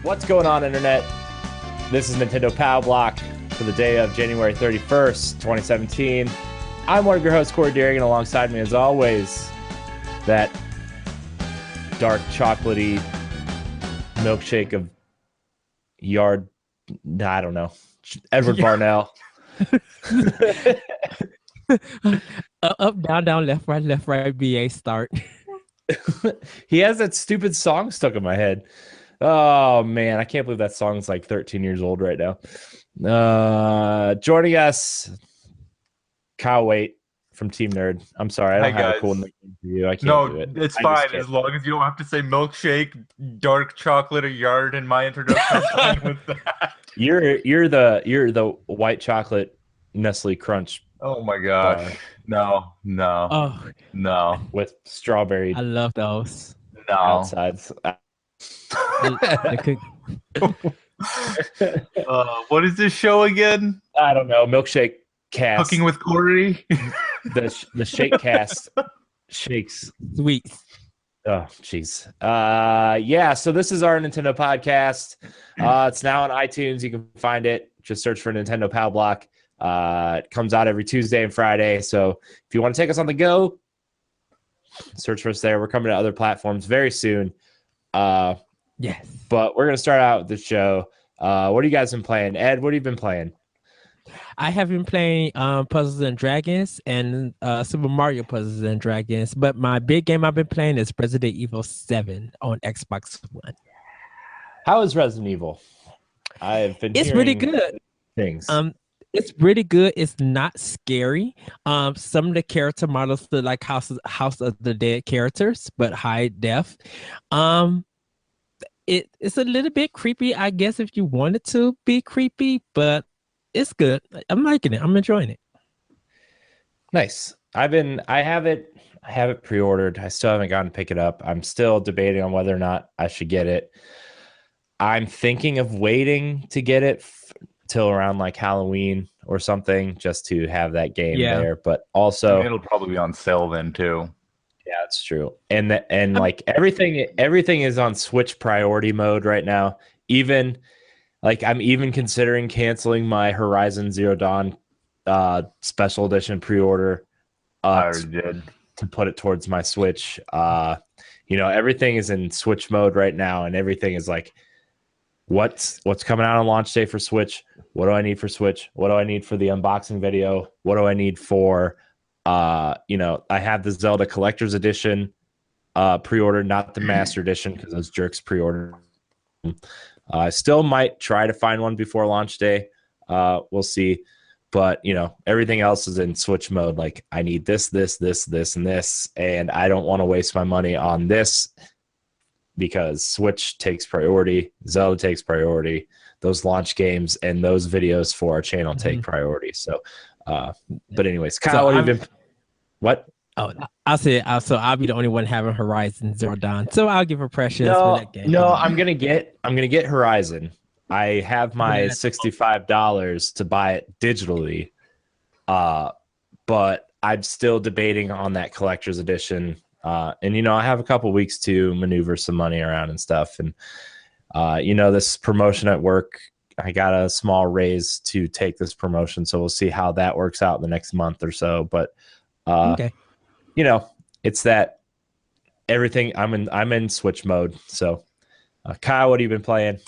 What's going on, Internet? This is Nintendo Power Block for the day of January 31st, 2017. I'm one of your hosts, Corey Deering, and alongside me, as always, that dark chocolatey milkshake of yard, I don't know, Edward Barnell. Up, down, down, left, right, BA, start. He has that stupid song stuck in my head. Oh, man, I can't believe that song's like 13 years old right now. Joining us, Kyle Waite from Team Nerd. I'm sorry, I don't have a cool nickname for you. I can't do it. It's fine as long as you don't have to say milkshake, dark chocolate, or yard in my introduction. I'm fine with that. You're the white chocolate Nestle Crunch. Oh my gosh. No. Oh, with strawberry. I love those. No. Outsides. What is this show again? I don't know. Milkshake Cast. Cooking with Corey. the Shake Cast shakes. Sweet. Oh, jeez. Yeah, so this is our Nintendo podcast. It's now on iTunes. You can find it. Just search for Nintendo Power Block. It comes out every Tuesday and Friday. So if you want to take us on the go, search for us there. We're coming to other platforms very soon. Yes. But we're going to start out with the show. What have you guys been playing? Ed, what have you been playing? I have been playing Puzzles and Dragons and Super Mario Puzzles and Dragons, but my big game I've been playing is Resident Evil 7 on Xbox One. How is Resident Evil? It's really good. Things. It's really good. It's not scary. Some of the character models look like House of the Dead characters, but high def. It's a little bit creepy, I guess, if you wanted to be creepy, but it's good. I'm liking it. I'm enjoying it. Nice. I have it pre-ordered. I still haven't gotten to pick it up. I'm still debating on whether or not I should get it. I'm thinking of waiting to get it till around like Halloween or something, just to have that game there. But also, it'll probably be on sale then too. Yeah, it's true. And like everything is on Switch priority mode right now. Even like I'm even considering canceling my Horizon Zero Dawn special edition pre-order. I already did to put it towards my Switch. Everything is in Switch mode right now, and everything is like, what's coming out on launch day for Switch? What do I need for Switch? What do I need for the unboxing video? What do I need for I have the Zelda Collector's Edition pre-ordered, not the Master Edition because those jerks pre-ordered. I still might try to find one before launch day. We'll see. But, everything else is in Switch mode. Like, I need this, and this, and I don't want to waste my money on this because Switch takes priority, Zelda takes priority, those launch games and those videos for our channel take priority. So, but anyways, Kyle, what have you been? What? Oh, I'll say it. So I'll be the only one having Horizon Zero Dawn. So I'll give her precious for that game. No, I'm gonna get Horizon. I have my $65 to buy it digitally, but I'm still debating on that collector's edition. And I have a couple weeks to maneuver some money around and stuff. And this promotion at work, I got a small raise to take this promotion, so we'll see how that works out in the next month or so. But okay. It's that everything I'm in Switch mode. So Kyle, what have you been playing?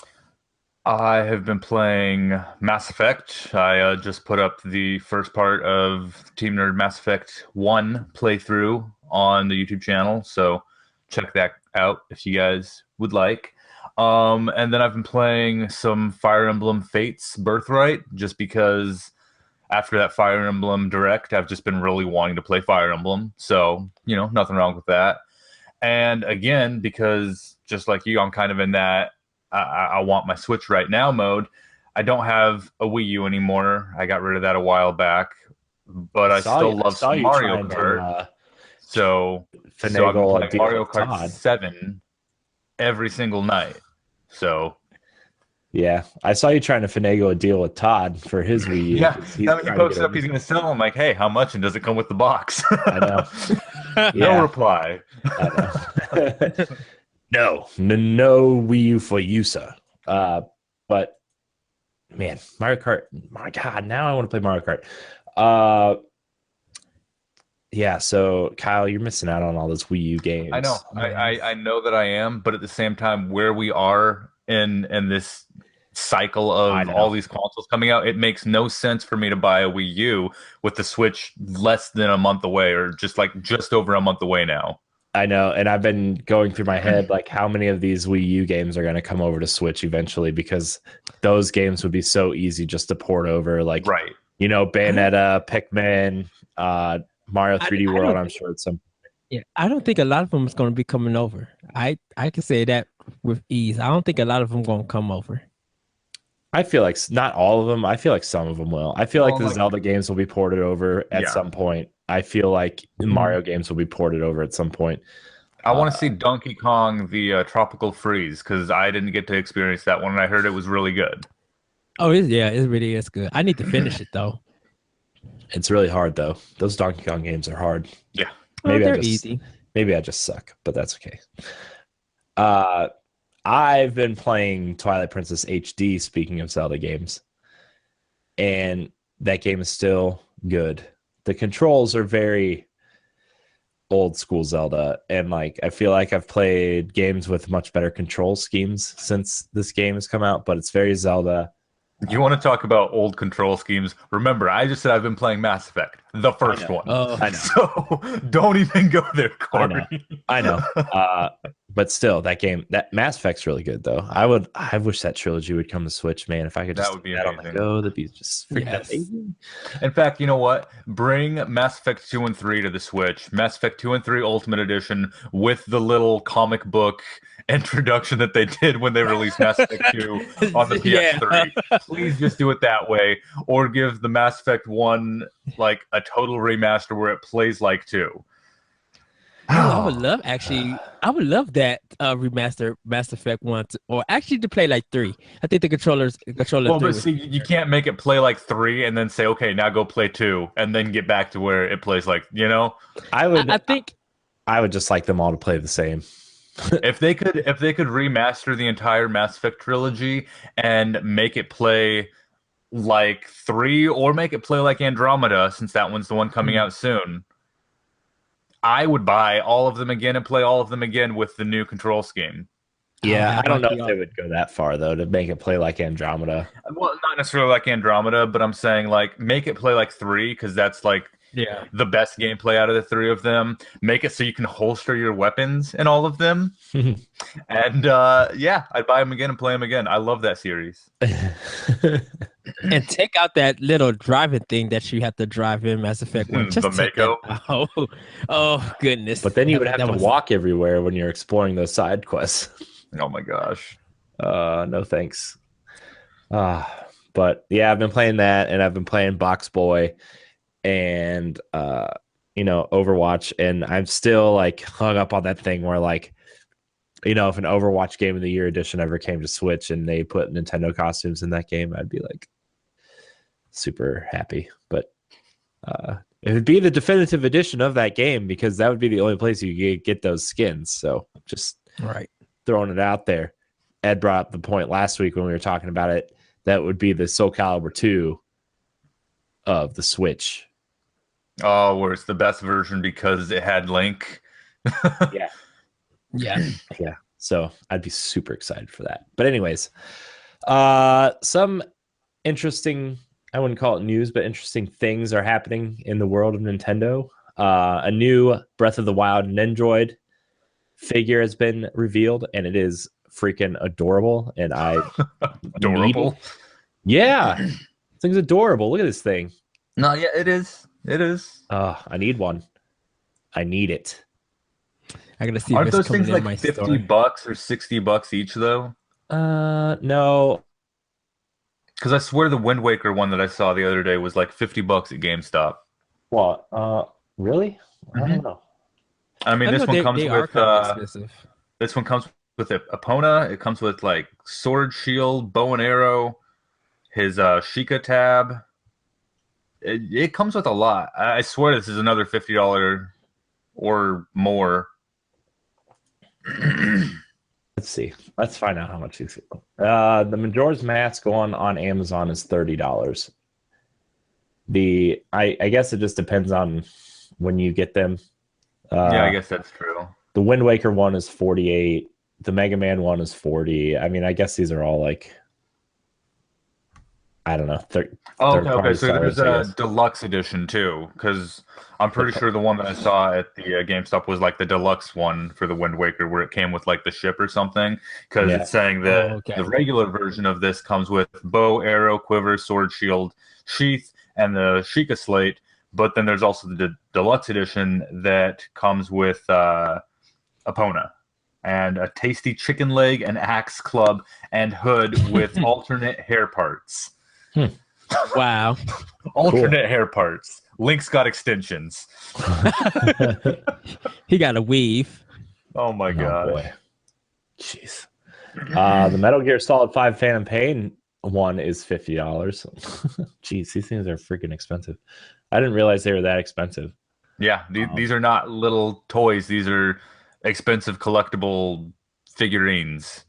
I have been playing Mass Effect. I just put up the first part of Team Nerd Mass Effect 1 playthrough on the YouTube channel, so check that out if you guys would like. And then I've been playing some Fire Emblem Fates Birthright, just because after that Fire Emblem Direct, I've just been really wanting to play Fire Emblem. So, nothing wrong with that. And again, because just like you, I'm kind of in that I want my Switch right now mode. I don't have a Wii U anymore. I got rid of that a while back, but I still love some Mario Kart. So I've been playing Mario Kart 7 every single night. So yeah, I saw you trying to finagle a deal with Todd for his Wii U. Yeah, now he posted up he's going to sell. I'm like, hey, how much? And does it come with the box? I know. No reply. I know. No Wii U for you, sir. But man, Mario Kart, my God, now I want to play Mario Kart. Yeah, so Kyle, you're missing out on all those Wii U games. I know. I know that I am, but at the same time, where we are in this cycle of all these consoles coming out, it makes no sense for me to buy a Wii U with the Switch less than a month away, or just over a month away now. I know, and I've been going through my head like how many of these Wii U games are going to come over to Switch eventually, because those games would be so easy just to port over, like Right. you know, Bayonetta, Pikmin, Mario 3D World. I'm sure it's some. Yeah, I don't think a lot of them is going to be coming over. I can say that with ease. I don't think a lot of them going to come over. I feel like not all of them. I feel like some of them will. I feel like the Zelda games will be ported over at some point. I feel like Mario games will be ported over at some point. I want to see Donkey Kong, the Tropical Freeze, because I didn't get to experience that one, and I heard it was really good. Oh, it really is good. I need to finish it though. It's really hard though. Those Donkey Kong games are hard. Yeah. Maybe they're easy. Maybe I just suck, but that's okay. I've been playing Twilight Princess HD, speaking of Zelda games, and that game is still good. The controls are very old school Zelda, and like I feel like I've played games with much better control schemes since this game has come out, but it's very Zelda. You want to talk about old control schemes? Remember, I just said I've been playing Mass Effect, the first one. Oh, I know. So don't even go there, Corey. I know. But still, that game, that Mass Effect's really good, though. I wish that trilogy would come to Switch, man. If I could just that would be that amazing. on the go, that'd be just freaking amazing. In fact, you know what? Bring Mass Effect 2 and 3 to the Switch. Mass Effect 2 and 3 Ultimate Edition with the little comic book introduction that they did when they released Mass Effect 2 on the PS3. Yeah. Please just do it that way, or give the Mass Effect 1 like a total remaster where it plays like 2. I would love that remaster Mass Effect 1 or actually to play like 3. I think the controller well, but see, you can't make it play like 3 and then say, okay, now go play 2 and then get back to where it plays like, you know. I think I would just like them all to play the same. If they could remaster the entire Mass Effect trilogy and make it play like 3, or make it play like Andromeda, since that one's the one coming out soon, I would buy all of them again and play all of them again with the new control scheme. Yeah, I don't know if they would go that far though to make it play like Andromeda. Well, not necessarily like Andromeda, but I'm saying like make it play like 3, because that's like the best gameplay out of the 3 of them. Make it so you can holster your weapons in all of them. And I'd buy them again and play them again. I love that series. And take out that little driving thing that you have to drive in Mass Effect 1. Just the Mako. Oh, goodness. But then you would have to walk everywhere when you're exploring those side quests. Oh my gosh. No thanks. But yeah, I've been playing that, and I've been playing Box Boy and Overwatch, and I'm still like hung up on that thing where like, if an Overwatch Game of the Year edition ever came to Switch and they put Nintendo costumes in that game, I'd be like super happy. But it would be the definitive edition of that game, because that would be the only place you could get those skins. So just throwing it out there. Ed brought up the point last week when we were talking about it. That would be the Soul Calibur 2 of the Switch. Oh, where it's the best version because it had Link. Yeah. So I'd be super excited for that. But anyways, some interesting, I wouldn't call it news, but interesting things are happening in the world of Nintendo. A new Breath of the Wild Nendroid figure has been revealed, and it is freaking adorable. And adorable. Yeah. This thing's adorable. Look at this thing. No, yeah, it is. It is. I need one. I need it. I gotta see. Aren't those things like $50 or $60 each though? No. Because I swear the Wind Waker one that I saw the other day was like $50 at GameStop. What? Really? I don't know. I mean, this one comes with this one comes with a Epona. It comes with like sword, shield, bow and arrow, his Sheikah tab. It comes with a lot. I swear this is another $50 or more. Let's see. Let's find out how much these. The Majora's Mask one on Amazon is $30. I guess it just depends on when you get them. Yeah, I guess that's true. The Wind Waker one is 48. The Mega Man one is 40. I mean, I guess these are all like, I don't know. Okay. So there's a deluxe edition too, because I'm pretty sure the one that I saw at the GameStop was like the deluxe one for the Wind Waker, where it came with like the ship or something. Because it's saying that the regular version of this comes with bow, arrow, quiver, sword, shield, sheath, and the Sheikah slate. But then there's also the deluxe edition that comes with Epona and a tasty chicken leg, an axe club, and hood with alternate hair parts. Wow. Alternate hair parts. Link's got extensions. He got a weave. Oh my god. Boy. Jeez. The Metal Gear Solid 5 Phantom Pain one is $50. Jeez, these things are freaking expensive. I didn't realize they were that expensive. Yeah, these are not little toys. These are expensive collectible figurines.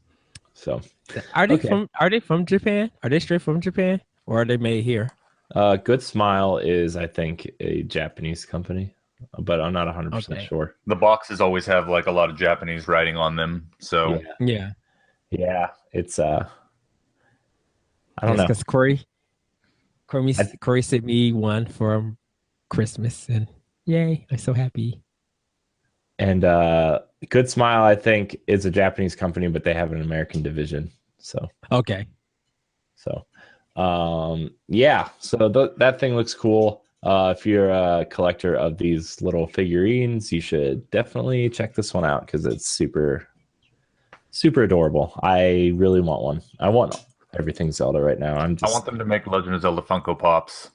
So, are they from Japan? Are they straight from Japan, or are they made here? Good Smile is, I think, a Japanese company, but I'm not 100% sure. The boxes always have like a lot of Japanese writing on them. So yeah, it's I don't know. Because Corey sent me one for Christmas, and yay, I'm so happy. And Good Smile, I think, is a Japanese company, but they have an American division. So okay. So that thing looks cool. If you're a collector of these little figurines, you should definitely check this one out because it's super, super adorable. I really want one. I want everything Zelda right now. I want them to make Legend of Zelda Funko Pops.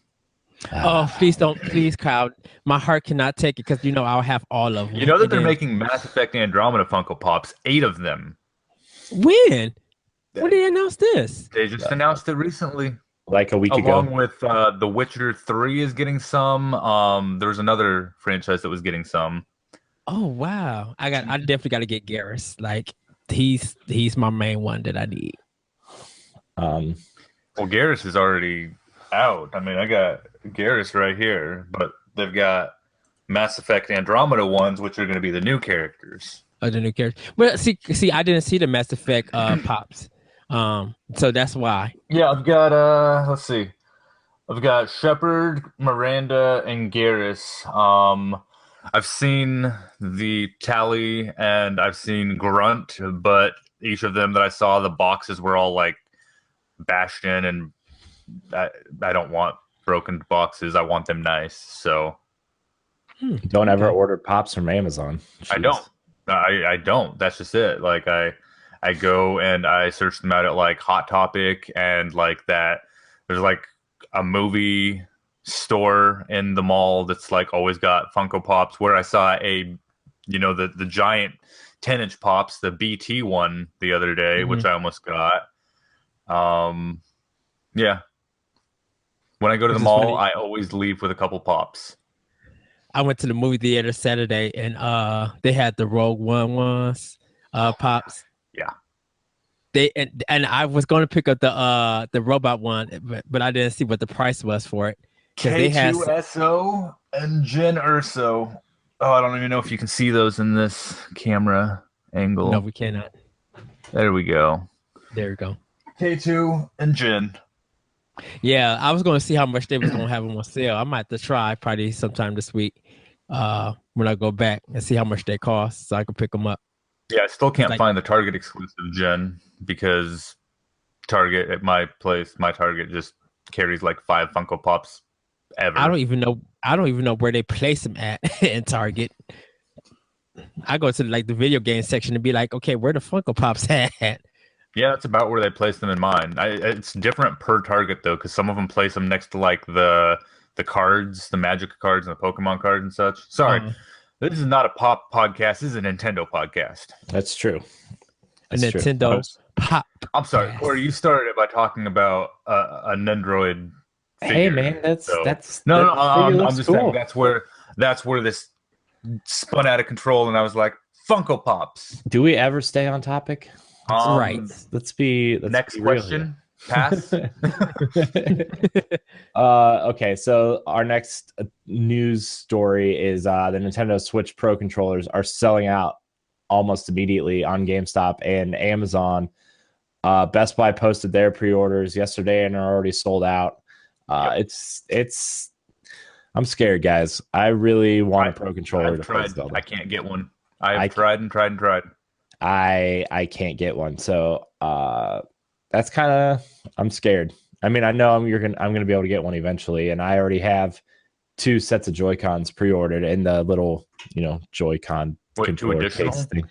Oh, please don't. Please, Kyle. My heart cannot take it because I'll have all of them. You know that they're making Mass Effect Andromeda Funko Pops, 8 of them. When? When did they announce this? They just announced it recently. Like a week ago. Along with The Witcher 3 is getting some. There's another franchise that was getting some. Oh, wow. I definitely got to get Garrus. Like, he's my main one that I need. Well, Garrus is already out. I mean, I got Garrus right here, but they've got Mass Effect Andromeda ones, which are going to be the new characters. Oh, the new characters. Well, see, I didn't see the Mass Effect pops, so that's why. Yeah, I've got let's see, I've got Shepard, Miranda, and Garrus. I've seen the Tally and I've seen Grunt, but each of them that I saw, the boxes were all like bashed in, and I don't want broken boxes. I want them nice. So don't ever order pops from Amazon. Jeez. I don't. I don't. That's just it. Like I go and I search them out at like Hot Topic and like that. There's like a movie store in the mall that's like always got Funko Pops. Where I saw the giant 10-inch pops, the BT one the other day, which I almost got. Yeah. When I go to the mall, I always leave with a couple pops. I went to the movie theater Saturday, and they had the Rogue One ones, pops. Yeah. And I was going to pick up the robot one, but I didn't see what the price was for it. K2SO and Jin Urso. Oh, I don't even know if you can see those in this camera angle. No, we cannot. There we go. There we go. K2 and Jin. Yeah, I was going to see how much they was going to have them on sale. I might have to try probably sometime this week when I go back and see how much they cost so I can pick them up. Yeah, I still can't find the Target exclusive Jin because Target at my place, my Target just carries like 5 Funko Pops ever. I don't even know where they place them at in Target. I go to like the video game section and be like, okay, where the Funko Pops at? Yeah, that's about where they place them in mine. It's different per Target though, because some of them place them next to like the cards, the Magic cards, and the Pokemon cards and such. Sorry, this is not a pop podcast. This is a Nintendo podcast. That's true. That's a Nintendo pop. I'm sorry, Corey. You started it by talking about a Nendroid figure. Hey man, that's I'm just saying that's where this spun out of control, and I was like, Funko Pops. Do we ever stay on topic? Right. Let's be Next real question. Pass. Okay, so our next news story is the Nintendo Switch Pro controllers are selling out almost immediately on GameStop and Amazon. Best Buy posted their pre-orders yesterday and are already sold out. Yep. It's I'm scared, guys. I really want a Pro controller to play tried. Zelda. I can't get one. I've tried and tried and tried. I can't get one. So that's kind of I'm scared. I mean, I know I'm gonna be able to get one eventually, and I already have 2 sets of Joy-Cons pre-ordered in the little, Joy-Con controller case thing.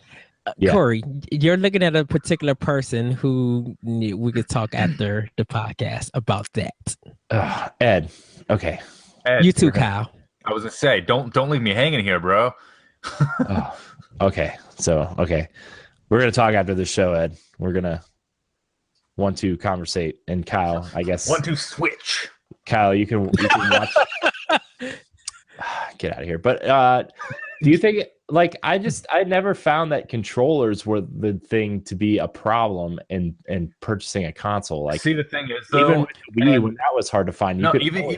Yeah. Corey, you're looking at a particular person who we could talk after the podcast about that. Ed. Okay. Ed, You too, Kyle. I was gonna say, don't leave me hanging here, bro. Okay. So, we're gonna talk after the show, Ed. We're gonna want to conversate, and Kyle, I guess. Want to switch? Kyle, you can watch. Get out of here. But do you think I never found that controllers were the thing to be a problem in purchasing a console? Like, see, the thing is, though, even with the Wii, when that was hard to find, even with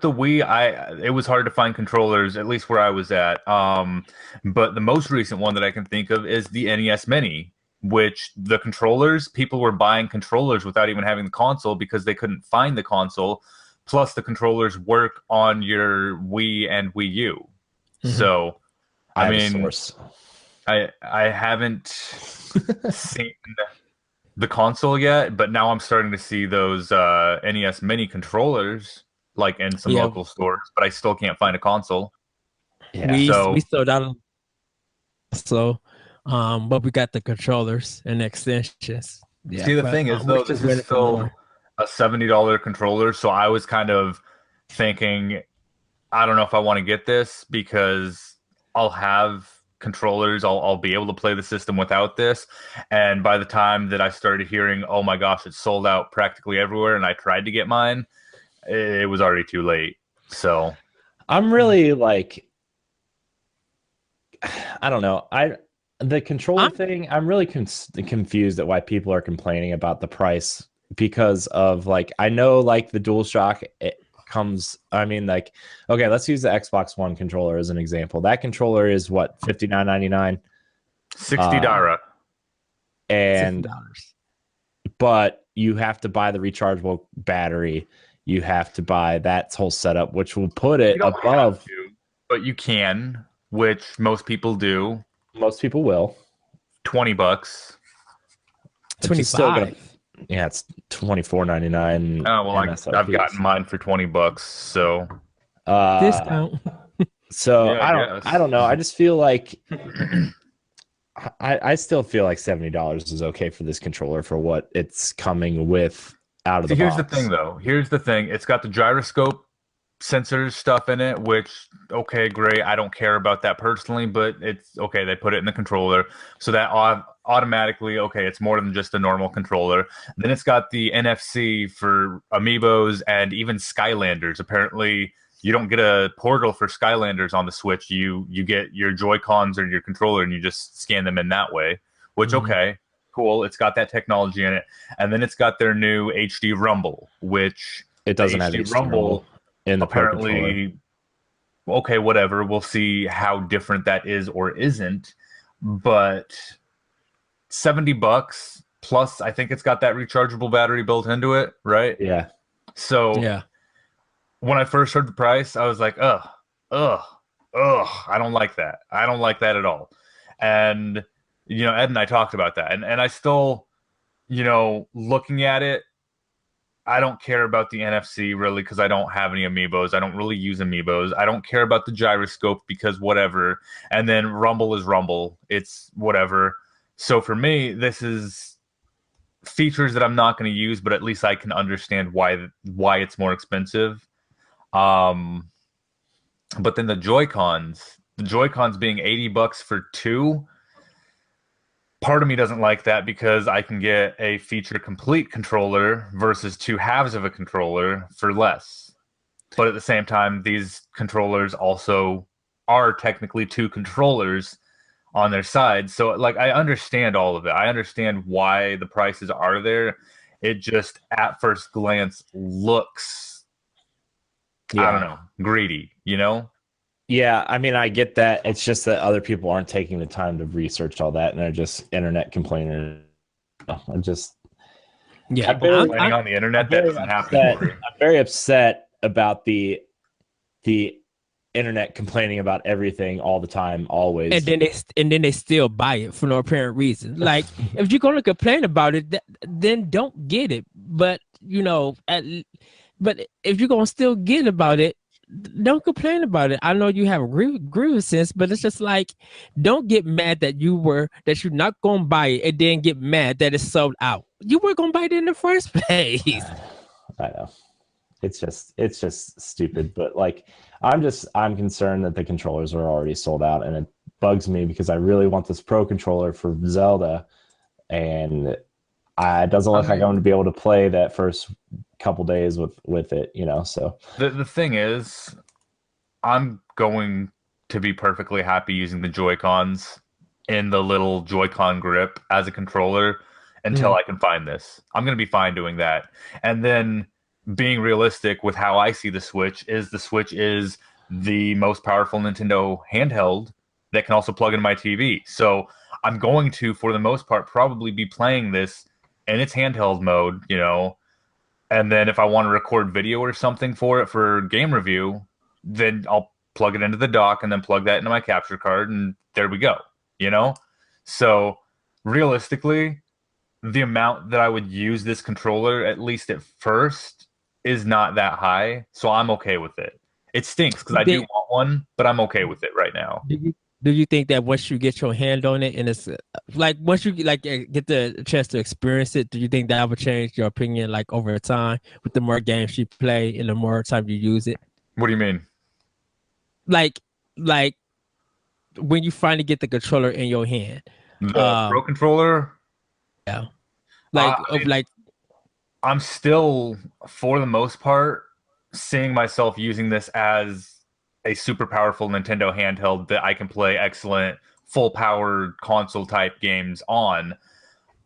the Wii, it was hard to find controllers, at least where I was at. But the most recent one that I can think of is the NES Mini, which the controllers, people were buying controllers without even having the console because they couldn't find the console. Plus, the controllers work on your Wii and Wii U. Mm-hmm. So, I mean, I haven't seen the console yet, but now I'm starting to see those NES Mini controllers like in some local stores, but I still can't find a console. Yeah. We sold out. So, but we got the controllers and extensions. Yeah, see, the thing is, though, this is still a $70 controller, so I was kind of thinking, I don't know if I want to get this because I'll have controllers, I'll be able to play the system without this. And by the time that I started hearing, oh my gosh, it's sold out practically everywhere, and I tried to get mine, it was already too late. So I'm really I don't know. The controller thing, I'm really confused at why people are complaining about the price, because of I know the DualShock, it comes, okay, let's use the Xbox One controller as an example. That controller is what, $59.99? $60. And $60. But you have to buy the rechargeable battery. You have to buy that whole setup, which will put it above. But you can, which most people do. Most people will. $20. 25. Yeah, it's $24.99. Oh well, I've gotten mine for $20. So discount. So yeah, I don't know. I just feel like I still feel like $70 is okay for this controller for what it's coming with out of the box. Here's the thing, though. Here's the thing. It's got the gyroscope sensors stuff in it, which, okay, great. I don't care about that personally, but it's okay. They put it in the controller. So that automatically, okay, it's more than just a normal controller. Then it's got the NFC for Amiibos and even Skylanders. Apparently, you don't get a portal for Skylanders on the Switch. You get your Joy-Cons or your controller, and you just scan them in that way, which, okay, cool. It's got that technology in it. And then it's got their new HD Rumble, which it doesn't have HD Rumble in the apparently. Okay, whatever. We'll see how different that is or isn't. But $70 plus, I think it's got that rechargeable battery built into it, right? Yeah. So yeah. When I first heard the price, I was like, ugh, I don't like that. I don't like that at all. And, Ed and I talked about that. And I still, looking at it, I don't care about the NFC really because I don't have any Amiibos. I don't really use Amiibos. I don't care about the gyroscope because whatever. And then Rumble is Rumble. It's whatever. So for me, this is features that I'm not going to use, but at least I can understand why it's more expensive. But then the Joy-Cons being $80 for 2, part of me doesn't like that because I can get a feature complete controller versus 2 halves of a controller for less. But at the same time, these controllers also are technically 2 controllers on their side. So like I understand all of it. I understand why the prices are there. It just at first glance looks, I don't know, greedy, you know? Yeah, I mean, I get that. It's just that other people aren't taking the time to research all that, and they're just internet complaining. I'm just, Yeah, Complaining on the internet, that doesn't happen for you. I'm very upset about the internet complaining about everything all the time, always. and then they still buy it for no apparent reason. Like if you're gonna complain about it, then don't get it. But you know, but if you're gonna still get about it, don't complain about it. I know you have grievances, but it's just like don't get mad that you're not gonna buy it and then get mad that it's sold out. You were gonna buy it in the first place. I know. It's just stupid, but like I'm concerned that the controllers are already sold out, and it bugs me because I really want this Pro controller for Zelda, and it doesn't look like I'm going to be able to play that first couple days with it, you know. So the thing is, I'm going to be perfectly happy using the Joy-Cons in the little Joy-Con grip as a controller until I can find this. I'm going to be fine doing that. And then being realistic with how I see the Switch is the most powerful Nintendo handheld that can also plug into my TV. So I'm going to, for the most part, probably be playing this in its handheld mode, you know. And then if I want to record video or something for it for game review, then I'll plug it into the dock and then plug that into my capture card, and there we go, you know? So realistically, the amount that I would use this controller, at least at first, is not that high. So I'm okay with it. It stinks because I do want one, but I'm okay with it right now. Do you think that once you get your hand on it and it's like once you like get the chance to experience it, do you think that would change your opinion like over time with the more games you play and the more time you use it? What do you mean? Like when you finally get the controller in your hand. The Pro controller? Yeah. I'm still, for the most part, seeing myself using this as a super powerful Nintendo handheld that I can play excellent full powered console type games on.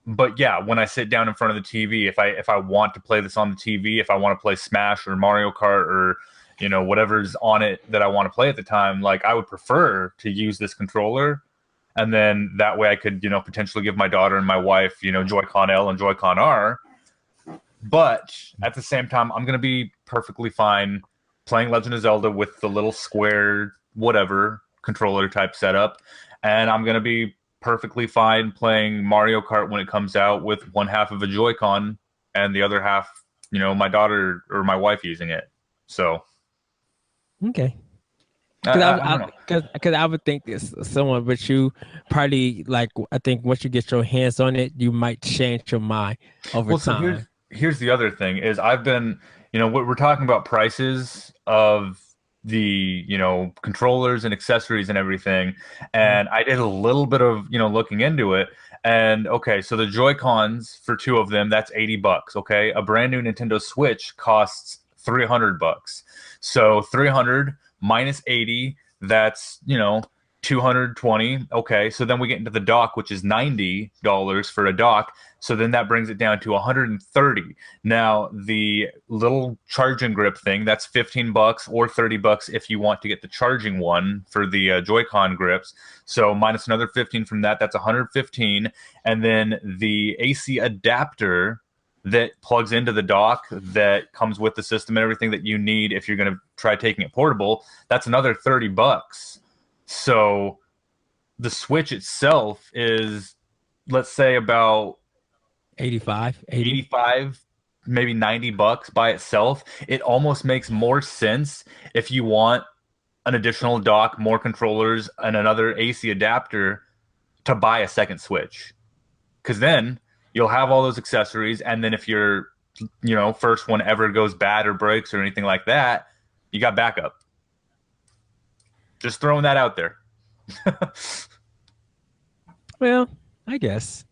But yeah, when I sit down in front of the TV, if I want to play this on the TV, if I want to play Smash or Mario Kart or you know whatever's on it that I want to play at the time, like I would prefer to use this controller, and then that way I could you know potentially give my daughter and my wife you know Joy-Con L and Joy-Con R. But at the same time, I'm gonna be perfectly fine playing Legend of Zelda with the little square whatever controller type setup, and I'm gonna be perfectly fine playing Mario Kart when it comes out with one half of a Joy-Con and the other half, you know, my daughter or my wife using it. So, okay. I Because I would think this someone, but you probably like I think once you get your hands on it, you might change your mind over time. So here's the other thing is I've been, you know, we're talking about prices of the, you know, controllers and accessories and everything. And I did a little bit of, you know, looking into it. And okay, so the Joy-Cons for two of them, that's $80. Okay. A brand new Nintendo Switch costs $300. So 300 minus 80, that's, you know, 220. Okay. So then we get into the dock, which is $90 for a dock. So then that brings it down to 130. Now the little charging grip thing, that's $15 or $30 if you want to get the charging one for the Joy-Con grips. So minus another 15 from that, that's 115. And then the AC adapter that plugs into the dock that comes with the system and everything that you need if you're going to try taking it portable, that's another $30. So the Switch itself is, let's say, about 85, maybe $90 by itself. It almost makes more sense if you want an additional dock, more controllers, and another AC adapter to buy a second Switch. Because then you'll have all those accessories, and then if your, you know, first one ever goes bad or breaks or anything like that, you got backup. Just throwing that out there. Well, I guess.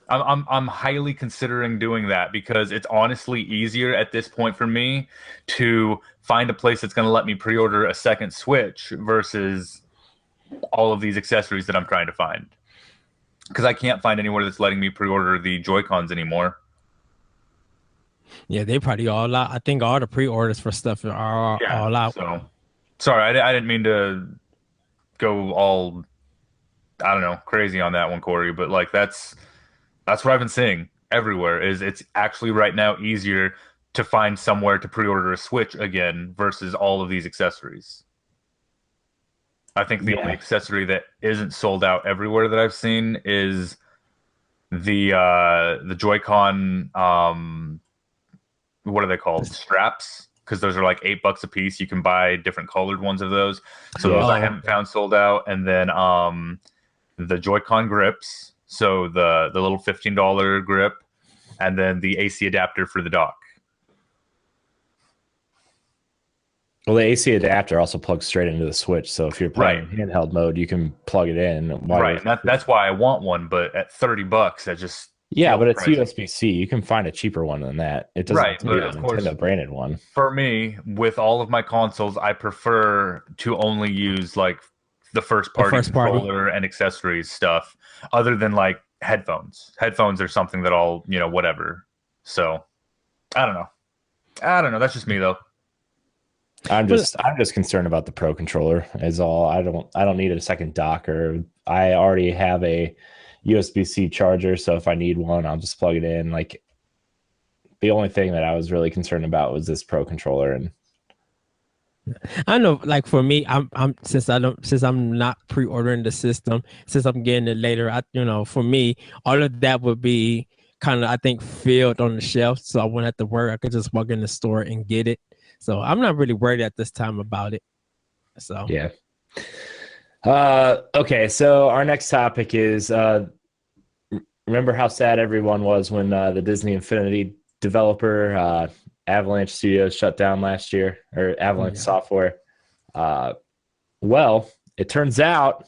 I'm highly considering doing that because it's honestly easier at this point for me to find a place that's going to let me pre-order a second Switch versus all of these accessories that I'm trying to find. Because I can't find anywhere that's letting me pre-order the Joy-Cons anymore. Yeah, they probably all out. I think all the pre-orders for stuff are all out. So, sorry, I didn't mean to go all, I don't know, crazy on that one, Corey. But like that's what I've been seeing everywhere. Is it's actually right now easier to find somewhere to pre-order a Switch again versus all of these accessories. I think the only accessory that isn't sold out everywhere that I've seen is the Joy-Con what are they called? Straps, because those are like $8 a piece. You can buy different colored ones of those. So those I haven't found sold out. And then the Joy-Con grips, so the little $15 grip, and then the AC adapter for the dock. Well, the AC adapter also plugs straight into the Switch, so if you're playing handheld mode, you can plug it in. Right, that's why I want one, but at $30, that just but it's USB-C. You can find a cheaper one than that. It doesn't have to be a Nintendo branded one. For me, with all of my consoles, I prefer to only use like the first party controller and accessories stuff, other than like headphones. Headphones are something that I'll, whatever. So I don't know. That's just me though. I'm just concerned about the Pro controller is all. I don't need a second dock, or I already have a USB-C charger, so if I need one, I'll just plug it in. Like, the only thing that I was really concerned about was this Pro controller. And I know, like for me, since I'm not pre-ordering the system, since I'm getting it later, for me, all of that would be kind of, I think, filled on the shelf, so I wouldn't have to worry. I could just walk in the store and get it. So I'm not really worried at this time about it. So yeah. Okay, so our next topic is remember how sad everyone was when the Disney Infinity developer Avalanche Studios shut down last year, or Avalanche Software. Well, it turns out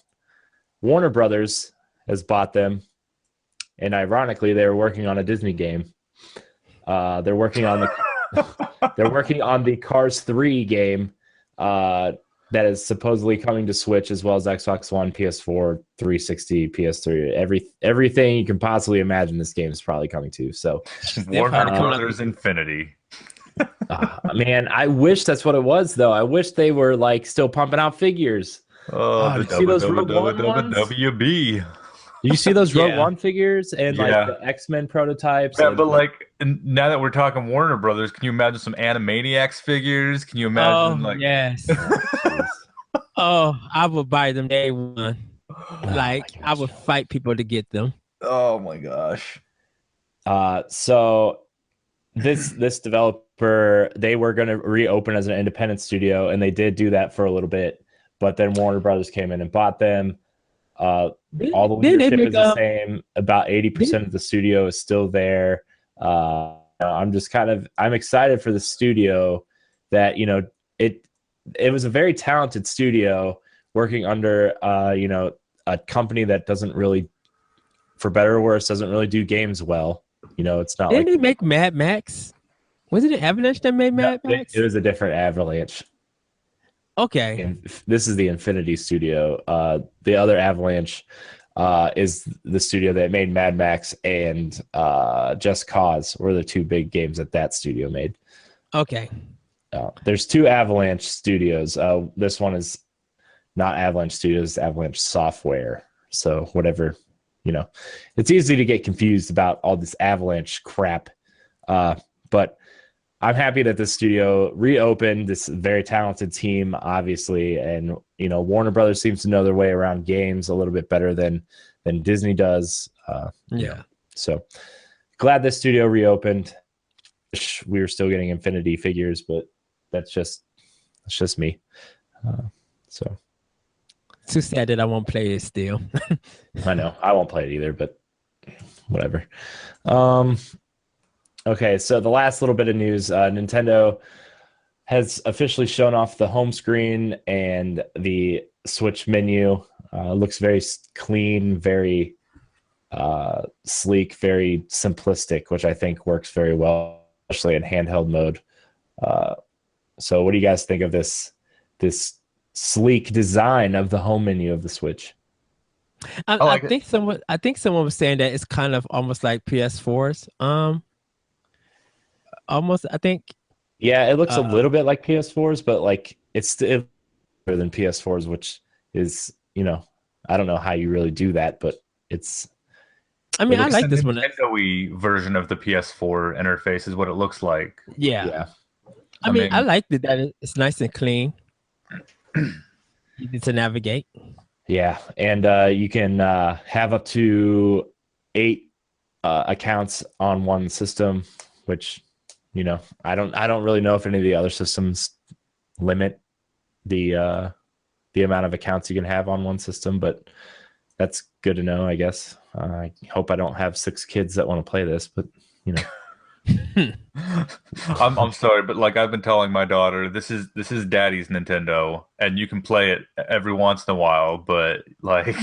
Warner Brothers has bought them, and ironically, they were working on a Disney game. They're working on the Cars 3 game that is supposedly coming to Switch, as well as Xbox One, PS4, 360, PS3. Everything you can possibly imagine this game is probably coming to. So Warner Brothers Infinity. Man, I wish that's what it was, though. I wish they were like still pumping out figures. The see those Rogue One ones? WB. You see those Rogue One figures and like the X-Men prototypes? Yeah, but like now that we're talking Warner Brothers, can you imagine some Animaniacs figures? Can you imagine yes. I would buy them day one. I would fight people to get them. Oh my gosh. So this developer, they were going to reopen as an independent studio, and they did do that for a little bit, but then Warner Brothers came in and bought them. All the leadership is the same. About 80% of the studio is still there. I'm excited for the studio that, it was a very talented studio working under, a company that doesn't really, for better or worse, doesn't really do games well. It's not. Didn't they make Mad Max? Was it Avalanche that made Mad Max? It was a different Avalanche. Okay. And this is the Infinity Studio. The other Avalanche is the studio that made Mad Max and Just Cause were the two big games that studio made. Okay. There's two Avalanche studios. This one is not Avalanche Studios, Avalanche Software. So whatever, it's easy to get confused about all this Avalanche crap. But I'm happy that the studio reopened. This very talented team, obviously, and Warner Brothers seems to know their way around games a little bit better than Disney does. So glad this studio reopened. Wish we were still getting Infinity figures, but that's just me. So too sad that I won't play it still. I know I won't play it either, but whatever. Okay, so the last little bit of news, Nintendo has officially shown off the home screen and the Switch menu. Looks very clean, very sleek, very simplistic, which I think works very well, especially in handheld mode. So what do you guys think of this sleek design of the home menu of the Switch. I I like it. think someone was saying that it's kind of almost like PS4's. Almost. I think. Yeah, it looks a Uh, little bit like PS4's, but like it's still better than PS4's, which is, I don't know how you really do that, but it's I it mean, I looks like The this one. Nintendo-y version of the PS4 interface is what it looks like. Yeah. yeah. I I mean, I mean, like that it's nice and clean, easy to navigate. Yeah, and you can have up to 8 accounts on one system, which I don't really know if any of the other systems limit the amount of accounts you can have on one system, but that's good to know, I guess. I hope I don't have 6 kids that want to play this, but you know. I'm sorry, but like I've been telling my daughter, this is Daddy's Nintendo, and you can play it every once in a while, but like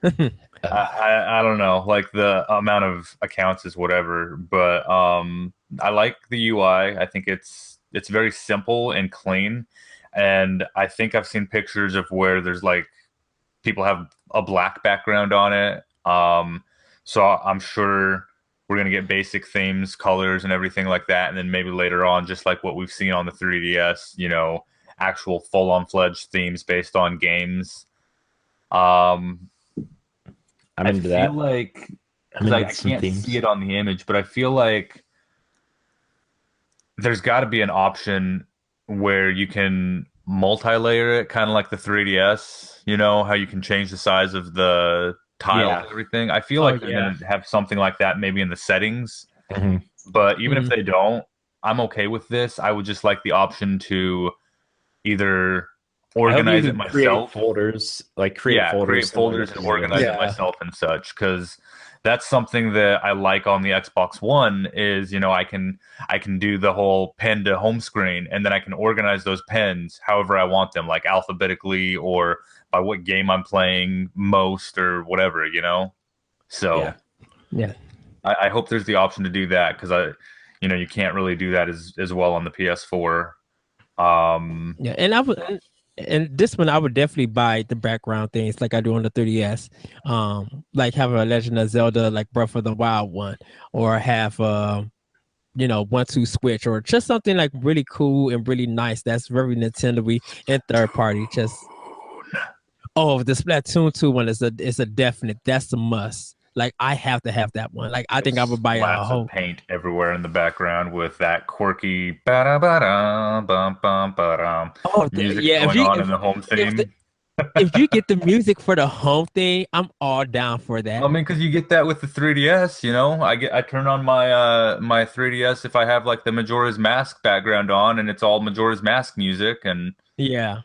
I don't know, like the amount of accounts is whatever, but I like the UI. I think it's very simple and clean, and I think I've seen pictures of where there's like people have a black background on it. So I'm sure we're gonna get basic themes, colors, and everything like that, and then maybe later on, just like what we've seen on the 3DS, actual full-on fledged themes based on games. Um, I'm I into feel that. like I'm because I into some can't themes. see it on the image, but I feel like there's got to be an option where you can multi-layer it, kind of like the 3DS. You know how you can change the size of the tiles Yeah. and everything. I feel Oh like they're yeah. gonna have something like that maybe in the settings. Mhm. But even if Mhm. they don't, I'm okay with this. I would just like the option to either I hope you organize it can create myself. folders, like create Yeah, folders create similar to folders and organize 3DS. it Yeah. myself and such, because that's something that I like on the Xbox One is, I can do the whole pen to home screen, and then I can organize those pens however I want them, like alphabetically or by what game I'm playing most or whatever. So Yeah. Yeah. I hope there's the option to do that because you can't really do that as well on the PS4. Yeah. And this one I would definitely buy the background things like I do on the 3DS. Like have a Legend of Zelda like Breath of the Wild one, or have 1-2 switch, or just something like really cool and really nice that's very Nintendo-y and third party. Just the Splatoon 2 one is a definite. That's a must. Like I have to have that one. Like I think I would buy a Splats of whole. paint everywhere in the background with that quirky ba ba da bum bum ba music Yeah. going on in the home If the, theme. if you get the music for the home thing, I'm all down for I that. mean, because you get that with the 3DS, I turn on my 3DS if I have like the Majora's Mask background on, and it's all Majora's Mask music, and Yeah.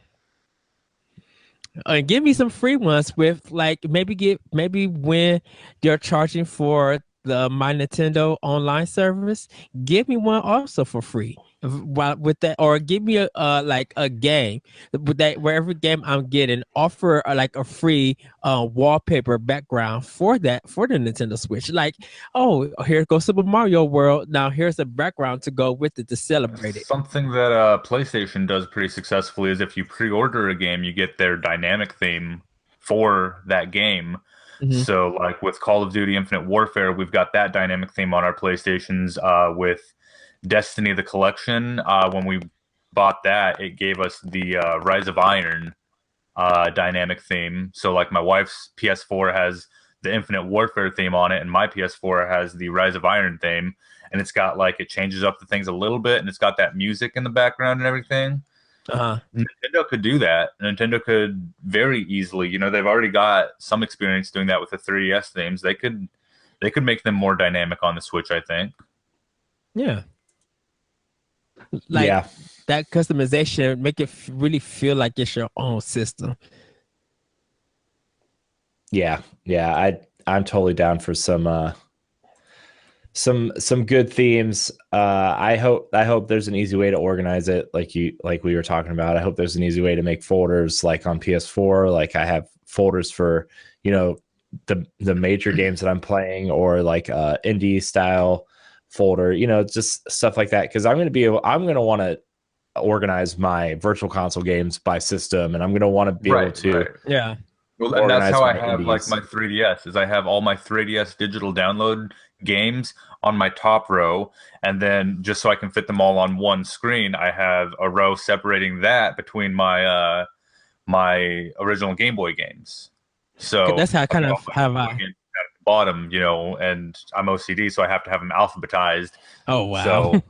And give me some free ones with like maybe when they're charging for the My Nintendo online service, give me one also for free. While with that, or give me a like a game with that where every game I'm getting offer like a free wallpaper background for the Nintendo Switch. Like, oh, here goes Super Mario World. Now here's a background to go with it to celebrate it. something that PlayStation does pretty successfully is if you pre-order a game, you get their dynamic theme for that game. Mhm. So, like with Call of Duty Infinite Warfare, we've got that dynamic theme on our PlayStations. With Destiny the Collection, when we bought that, it gave us the Rise of Iron dynamic theme. So, like my wife's PS4 has the Infinite Warfare theme on it, and my PS4 has the Rise of Iron theme. And it's got like it changes up the things a little bit, and it's got that music in the background and everything. Uh-huh. Nintendo could do that. Nintendo could very easily. They've already got some experience doing that with the 3DS themes. They could make them more dynamic on the Switch, I think. Yeah. Like Yeah. that customization make it really feel like it's your own system. Yeah. Yeah. I'm totally down for some good themes. I hope there's an easy way to organize it, like we were talking about. I hope there's an easy way to make folders like on PS4. Like I have folders for the major games that I'm playing, or like indie style folder, just stuff like that. Because I'm gonna want to organize my virtual console games by system, and I'm going to want to be able to Yeah. Well, and that's organize how I my have like indies. my 3DS. Is I have all my 3DS digital download games on my top row, and then just so I can fit them all on one screen, I have a row separating that between my my original Game Boy games. So That's how I I've kind got of all my have Game Boy games at the bottom, you know, and I'm OCD, so I have to have them alphabetized. Oh wow! So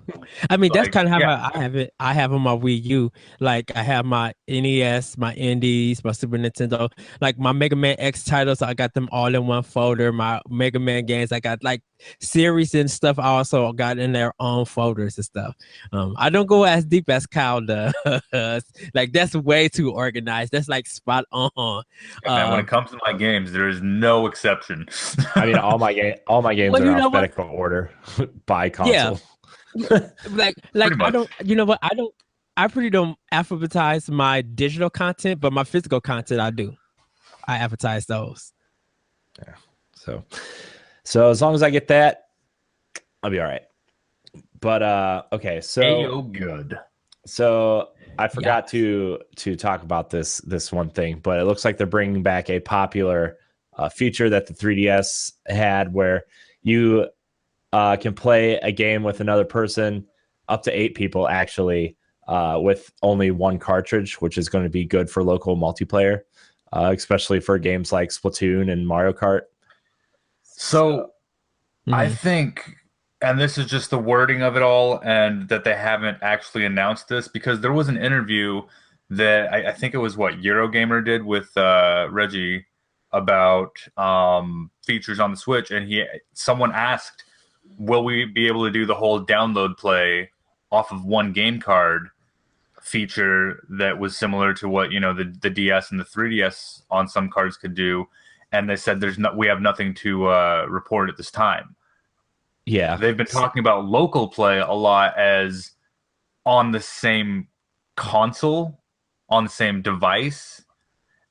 I mean, that's like, kind of how yeah, I have it. I have on my Wii U. Like I have my NES, my Indies, my Super Nintendo, like my Mega Man X titles. I got them all in one folder. My Mega Man games, I got like series and stuff. I also got in their own folders and stuff. I don't go as deep as Kyle does. Like that's way too organized. That's like spot on. yeah, man. When it comes to my games, there is no exception. I mean, all my games Well, are in you know what? alphabetical order by Yeah, console. like Pretty I much. don't. You know what? I pretty don't alphabetize my digital content, but my physical content I do. I advertise those. So as long as I get that, I'll be all right. But okay, Ayo, good. so I forgot Yes. to talk about this one thing, but it looks like they're bringing back a popular feature that the 3DS had, where you can play a game with another person, up to 8 people actually, with only one cartridge, which is going to be good for local multiplayer, especially for games like Splatoon and Mario Kart. So I Mhm. think, and this is just the wording of it all, and that they haven't actually announced this because there was an interview that I think it was what Eurogamer did with Reggie about features on the Switch, and someone asked, "Will we be able to do the whole download play off of one game card feature that was similar to what the DS and the 3DS on some cards could do?" And they said, we have nothing to report at this time." Yeah. They've been talking about local play a lot as on the same console, on the same device.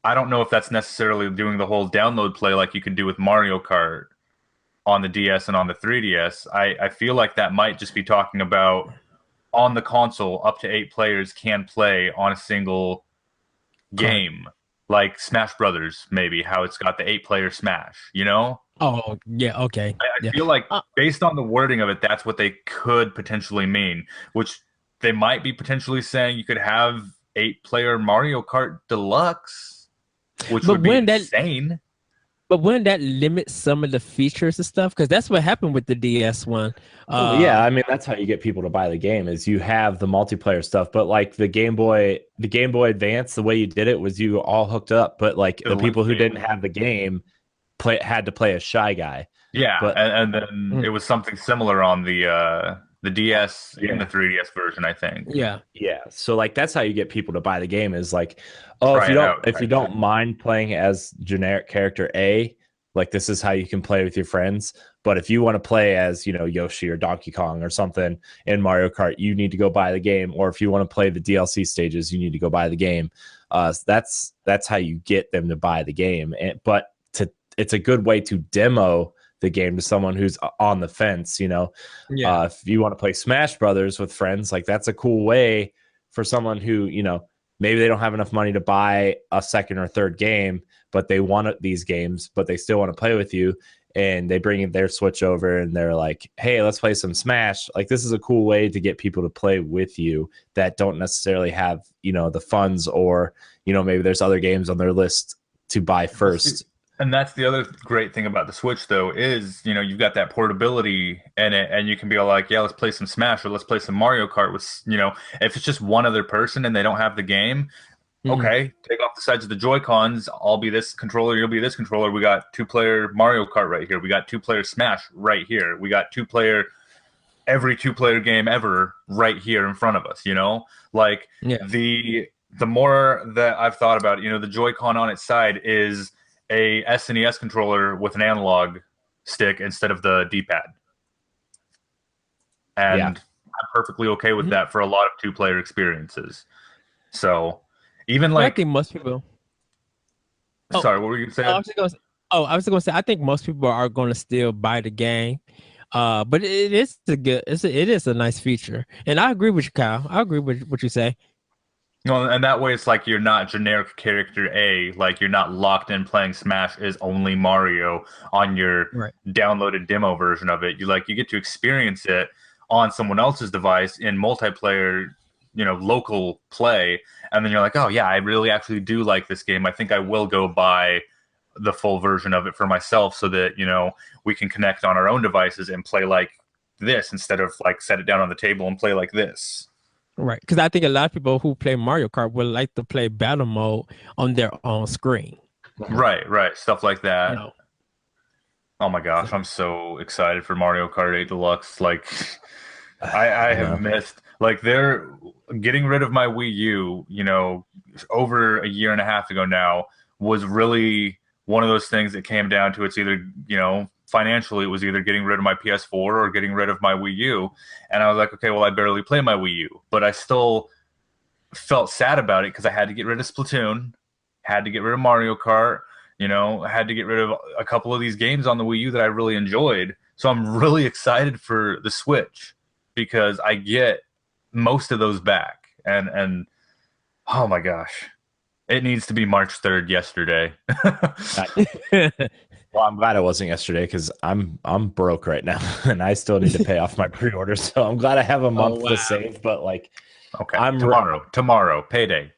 I don't know if that's necessarily doing the whole download play like you can do with Mario Kart on the DS and on the 3DS. I feel like that might just be talking about on the console, up to 8 players can play on a single Cart. game, like Smash Brothers, maybe how it's got the 8-player Smash, you know? Oh yeah. Okay. I Yeah. feel like Uh, based on the wording of it, that's what they could potentially mean, which they might be potentially saying you could have 8-player Mario Kart Deluxe, which but would be when that insane. but wouldn't that limit some of the features and stuff? Because that's what happened with the DS one. Well, yeah, I mean that's how you get people to buy the game is you have the multiplayer stuff, but like the Game Boy Advance, the way you did it was you all hooked up, but like To the the link people who game. didn't have the game had to play a Shy Guy. Yeah, But and then Mm, it was something similar on the DS and the yeah, 3DS version, I think. yeah. yeah. So like that's how you get people to buy the game is like, oh, Try it out if you type don't thing. mind playing as generic character A, like this is how you can play with your friends. But if you want to play as, Yoshi or Donkey Kong or something in Mario Kart, you need to go buy the game. Or if you want to play the DLC stages, you need to go buy the game. So that's how you get them to buy the game. But it's a good way to demo the game to someone who's on the fence. Yeah. If you want to play Smash Brothers with friends, like that's a cool way for someone who, maybe they don't have enough money to buy a second or third game, but they want these games, but they still want to play with you. And they bring their Switch over and they're like, hey, let's play some Smash. Like, this is a cool way to get people to play with you that don't necessarily have, the funds or, maybe there's other games on their list to buy first. And that's the other great thing about the Switch, though, is you've got that portability in it, and you can be all like, yeah, let's play some Smash or let's play some Mario Kart with, if it's just one other person and they don't have the game, Mhm. okay, take off the sides of the Joy-Cons. I'll be this controller, you'll be this controller. We got 2-player Mario Kart right here. We got 2-player Smash right here. We got every 2-player game ever right here in front of us. Like Yeah. the more that I've thought about it, the Joy-Con on its side is a SNES controller with an analog stick instead of the D-pad. And Yeah. I'm perfectly okay with Mhm. that for a lot of 2-player experiences. So even Well, I like, think most people. Oh, sorry, what were you I saying? was just gonna say, I was just gonna say, I think most people are gonna still buy the game. But it is it is a nice feature, and I agree with you, Kyle. I agree with what you say. No, and that way it's like you're not generic character A, like you're not locked in playing Smash as only Mario on your Right. downloaded demo version of it. You get to experience it on someone else's device in multiplayer, local play, and then you're like, oh yeah, I really actually do like this game. I think I will go buy the full version of it for myself so that, we can connect on our own devices and play like this instead of like set it down on the table and play like this. Right, because I think a lot of people who play Mario Kart would like to play battle mode on their own screen. Right. Stuff like that. You know, Oh my gosh, I'm so excited for Mario Kart 8 Deluxe. Like, I have missed, like, they're getting rid of my Wii U, over a year and a half ago now, was really one of those things that came down to it's either, financially, it was either getting rid of my PS4 or getting rid of my Wii U. And I was like, okay, well, I barely play my Wii U, but I still felt sad about it because I had to get rid of Splatoon, had to get rid of Mario Kart, had to get rid of a couple of these games on the Wii U that I really enjoyed. So I'm really excited for the Switch because I get most of those back. And oh my gosh, it needs to be March 3rd yesterday. Well, I'm glad it wasn't yesterday because I'm broke right now and I still need to pay off my pre-order. So I'm glad I have a month to save. But like, okay, tomorrow, payday.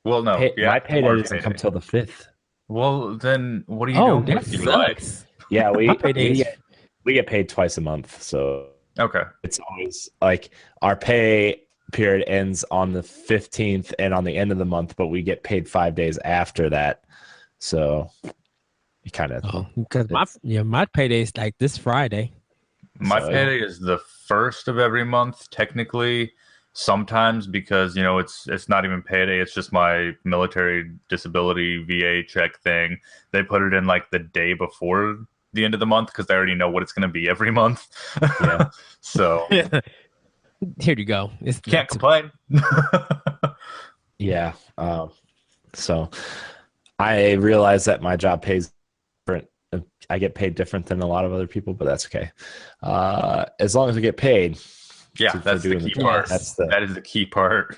Well, no, my payday doesn't come till the 5th. Well, then what are you doing with your life? Yeah, we get paid twice a month, so okay. It's always like our pay period ends on the 15th and on the end of the month, but we get paid 5 days after that. So you kind of because my payday is like this Friday. My payday is the 1st of every month, technically. Sometimes because it's not even payday, it's just my military disability VA check thing. They put it in like the day before the end of the month because they already know what it's going to be every month. Yeah. So here you go. Can't complain. Yeah. So I realize that my job pays different. I get paid different than a lot of other people, but that's okay. As long as I get paid. Yeah, that's the key part. That is the key part.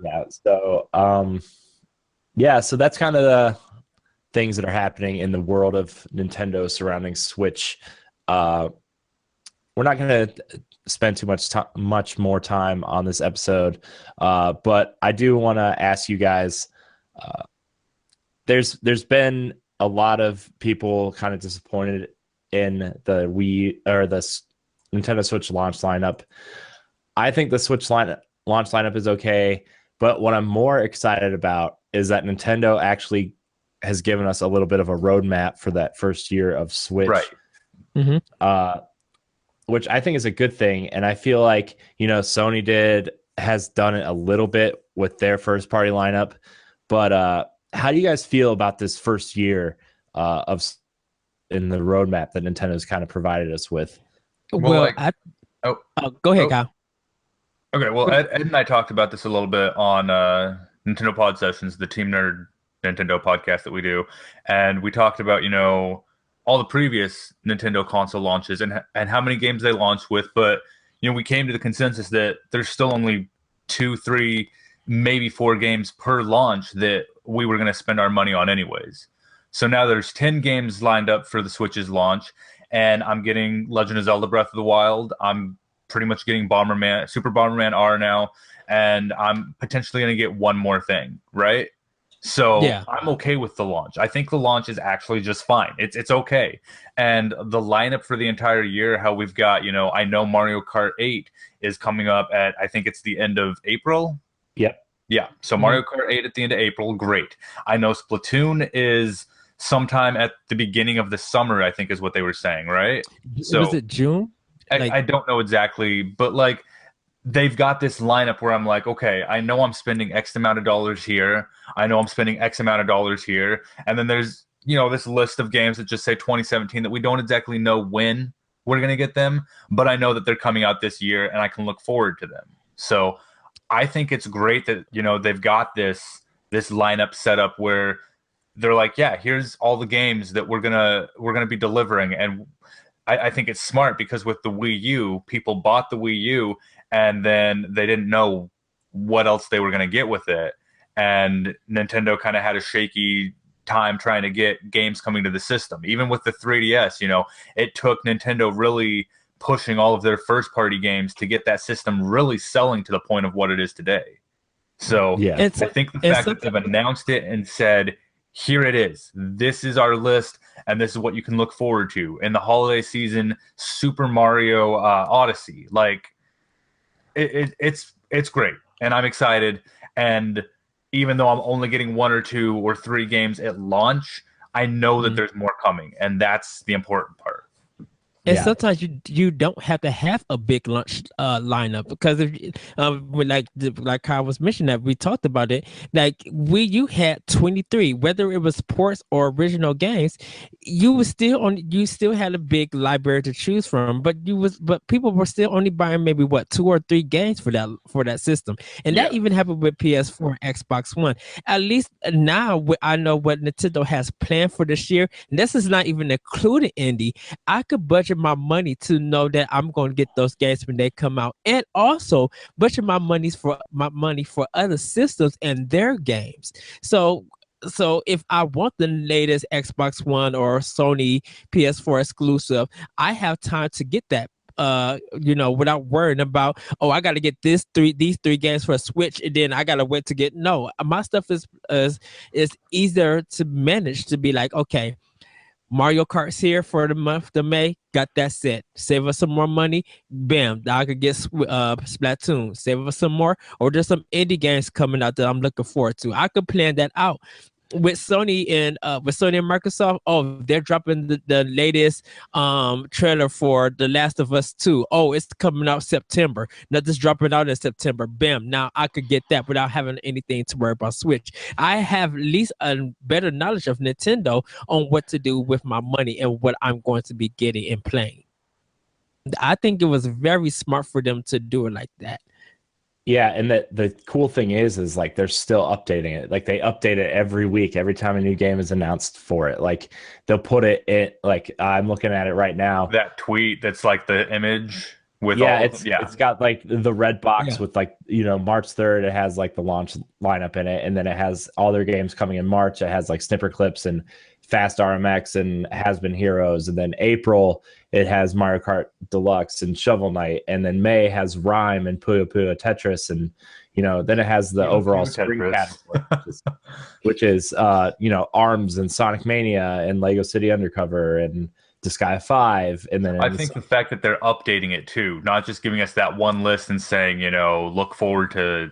Yeah. So, so that's kind of the things that are happening in the world of Nintendo surrounding Switch. We're not going to spend too much more time on this episode, but I do want to ask you guys. There's been a lot of people kind of disappointed in the Wii or the Nintendo Switch launch lineup. I think the Switch launch lineup is okay, but what I'm more excited about is that Nintendo actually has given us a little bit of a roadmap for that first year of Switch, right? Mm-hmm. Which I think is a good thing. And I feel like Sony has done it a little bit with their first party lineup. But how do you guys feel about this first year in the roadmap that Nintendo's kind of provided us with? Well, go ahead, Kyle. Okay, well, Ed and I talked about this a little bit on Nintendo Pod Sessions, the Team Nerd Nintendo podcast that we do, and we talked about all the previous Nintendo console launches and how many games they launched with, but we came to the consensus that there's still only 2, 3, maybe 4 games per launch that we were going to spend our money on anyways. So now there's 10 games lined up for the Switch's launch, and I'm getting Legend of Zelda Breath of the Wild. I'm pretty much getting Super Bomberman R now, and I'm potentially going to get one more thing, right? So yeah. I'm okay with the launch. I think the launch is actually just fine. It's okay. And the lineup for the entire year, how we've got, I know Mario Kart 8 is coming up at, I think it's the end of April. Yep. Yeah. So Mario Kart 8 at the end of April, great. I know Splatoon is sometime at the beginning of the summer, I think is what they were saying, right? So was it June? I don't know exactly, but like they've got this lineup where I'm like, okay, I know I'm spending X amount of dollars here. I know I'm spending X amount of dollars here. And then there's, this list of games that just say 2017 that we don't exactly know when we're going to get them, but I know that they're coming out this year and I can look forward to them. So I think it's great that, they've got this lineup set up where they're like, yeah, here's all the games that we're going to be delivering. And I think it's smart because with the Wii U, people bought the Wii U and then they didn't know what else they were going to get with it. And Nintendo kind of had a shaky time trying to get games coming to the system. Even with the 3DS, it took Nintendo really pushing all of their first party games to get that system really selling to the point of what it is today. So Yeah. I think the fact that they've announced it and said, here it is, this is our list, and this is what you can look forward to in the holiday season. Super Mario Odyssey, like it's great, and I'm excited. And even though I'm only getting 1 or 2 or 3 games at launch, I know that there's more coming, and that's the important part. And sometimes you don't have to have a big launch lineup, because if like Kyle was mentioning, that we talked about it, like you had 23, whether it was ports or original games, you still had a big library to choose from, but people were still only buying maybe 2 or 3 games for that system, and that even happened with PS4 and Xbox One. At least now I know what Nintendo has planned for this year, and this is not even including indie. I could budget my money to know that I'm going to get those games when they come out, and also budget my money for other systems and their games. So if I want the latest Xbox One or Sony PS4 exclusive, I have time to get that without worrying about, I got to get these 3 games for a Switch, and then I got to wait to get. No, my stuff is easier to manage, to be like, okay, Mario Kart's here for the month of May. Got that set. Save us some more money. Bam. I could get Splatoon. Save us some more. Or there's some indie games coming out that I'm looking forward to. I could plan that out. With Sony and Microsoft, they're dropping the latest trailer for The Last of Us 2. It's coming out September. Nothing's dropping out in September. Bam. Now I could get that without having anything to worry about Switch. I have at least a better knowledge of Nintendo on what to do with my money and what I'm going to be getting and playing. I think it was very smart for them to do it like that. Yeah, and the cool thing is like they're still updating it. Like they update it every week, every time a new game is announced for it. Like they'll put it in, like I'm looking at it right now. That tweet that's like the image with it's got like the red box with like, March 3rd, it has like the launch lineup in it, and then it has all their games coming in March. It has like Snipper Clips and Fast RMX and Has Been Heroes, and then April it has Mario Kart Deluxe and Shovel Knight, and then May has Rhyme and Puyo Puyo Tetris, and then it has the overall spring category, which is Arms and Sonic Mania and Lego City Undercover and Disgaea 5, and then I think the fact that they're updating it too, not just giving us that one list and saying, look forward to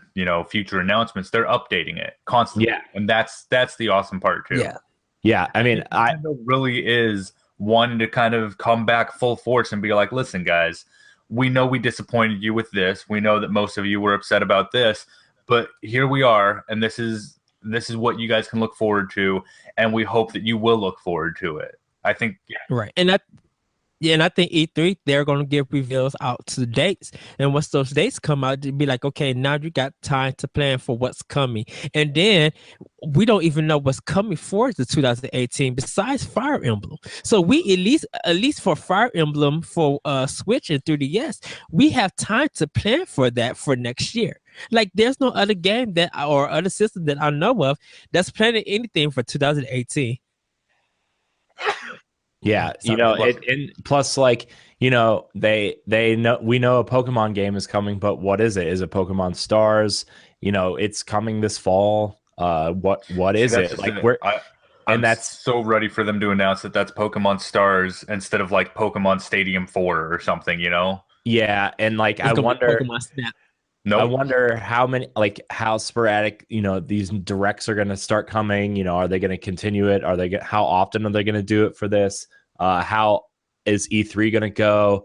future announcements. They're updating it constantly, and that's the awesome part too. Yeah, I mean, Nintendo really is wanting to kind of come back full force and be like, listen, guys, we know we disappointed you with this. We know that most of you were upset about this, but here we are, and this is what you guys can look forward to, and we hope that you will look forward to it. I think, right, and I think E3, they're going to give reveals out to the dates. And once those dates come out, to be like, okay, now you got time to plan for what's coming. And then we don't even know what's coming for the 2018 besides Fire Emblem. So we at least for Fire Emblem for Switch and 3DS, we have time to plan for that for next year. Like there's no other game or other system that I know of that's planning anything for 2018. Yeah, and plus, like, they know we know a Pokemon game is coming, but what is it? Is it Pokemon Stars? It's coming this fall. What is it? Like that's so ready for them to announce that that's Pokemon Stars instead of like Pokemon Stadium 4 or something. Yeah, and like I wonder. Pokemon Snap. Nope. I wonder how sporadic, these directs are going to start coming. Are they going to continue it? How often are they going to do it for this? How is E3 going to go?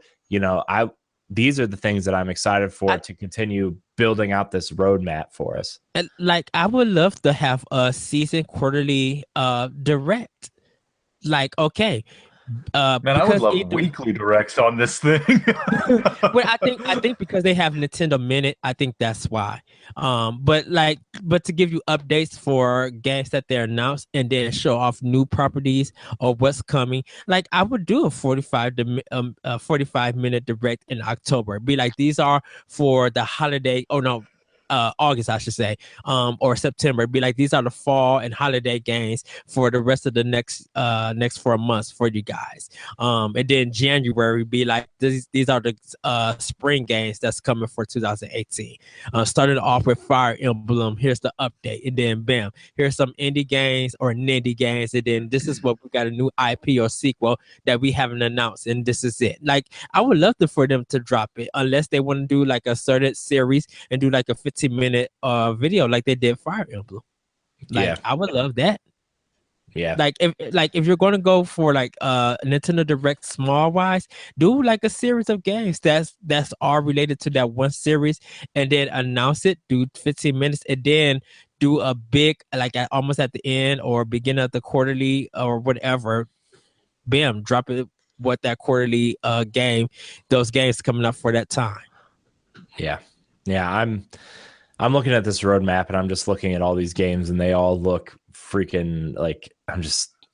These are the things that I'm excited for to continue building out this roadmap for us. And like, I would love to have a season quarterly direct. Like, okay, Man, I would Because love either weekly directs on this thing. well, I think because they have Nintendo Minute, I think that's why. But to give you updates for games that they announced and then show off new properties or what's coming, like I would do a 45-minute direct in October. Be like, these are for the holiday. Oh no. August, I should say, or September. Be like, these are the fall and holiday games for the rest of the next 4 months for you guys. And then January be like, these are the spring games that's coming for 2018. Starting off with Fire Emblem, here's the update, and then bam, here's some indie games or nindy games, and then this is what we got, a new IP or sequel that we haven't announced, and this is it. Like, I would love for them to drop it, unless they want to do like a certain series and do like a 15-minute video like they did Fire Emblem. Like, Yeah. I would love that. Yeah. If you're going to go for like Nintendo Direct small wise, do like a series of games that's all related to that one series, and then announce it, do 15 minutes, and then do a big, like almost at the end or beginning of the quarterly or whatever, bam, drop it, what that quarterly those games coming up for that time. Yeah. Yeah. I'm looking at this roadmap and I'm just looking at all these games and they all look freaking like